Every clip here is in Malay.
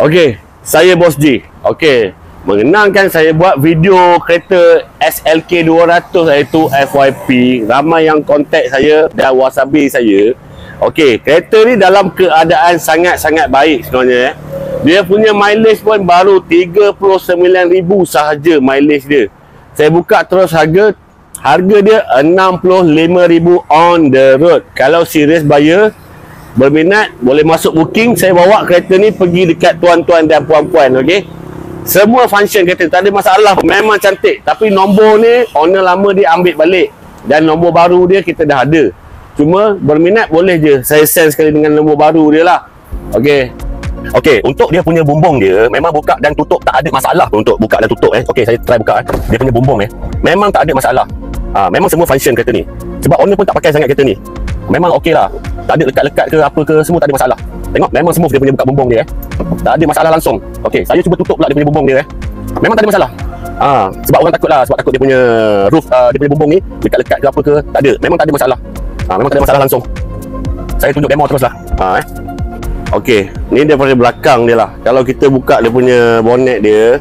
Okey, saya Bos G. Okey, mengenangkan saya buat video kereta SLK 200 iaitu FYP. Ramai yang kontak saya dan wasabi saya. Okey, kereta ni dalam keadaan sangat-sangat baik sebenarnya. Dia punya mileage pun baru 39,000 sahaja mileage dia. Saya buka terus harga dia 65,000 on the road. Kalau serious buyer berminat boleh masuk booking. Saya bawa kereta ni pergi dekat tuan-tuan dan puan-puan. Okey, semua function kereta tak ada masalah, memang cantik. Tapi nombor ni owner lama dia ambil balik dan nombor baru dia kita dah ada. Cuma berminat boleh je saya send sekali dengan nombor baru dia lah. Okey, untuk dia punya bumbung dia memang buka dan tutup tak ada masalah untuk buka dan tutup. Okey, saya try buka. Dia punya bumbung memang tak ada masalah. Memang semua function kereta ni. Sebab owner pun tak pakai sangat kereta ni. Memang okey lah. Tak ada lekat-lekat ke apa ke, semua tak ada masalah. Tengok, memang smooth dia punya buka bumbung dia. Tak ada masalah langsung. Okey, saya cuba tutup pula dia punya bumbung dia. Memang tak ada masalah. Sebab orang takut lah, sebab takut dia punya roof, dia punya bumbung ni lekat-lekat ke apa ke. Tak ada, memang tak ada masalah. Memang tak ada masalah langsung. Saya tunjuk demo terus lah. Okey, ni daripada belakang dia lah. Kalau kita buka dia punya bonnet dia,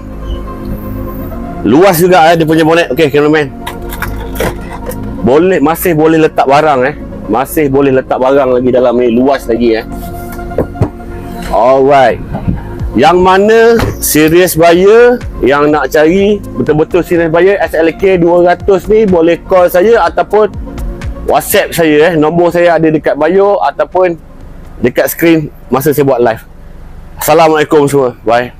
luas juga dia punya bonnet. Okey, cameraman. Masih boleh letak barang Masih boleh letak barang lagi dalam ni, luas lagi Alright. Yang mana serious buyer yang nak cari betul-betul serious buyer SLK 200 ni boleh call saya ataupun WhatsApp saya nombor saya ada dekat bio ataupun dekat skrin masa saya buat live. Assalamualaikum semua. Bye.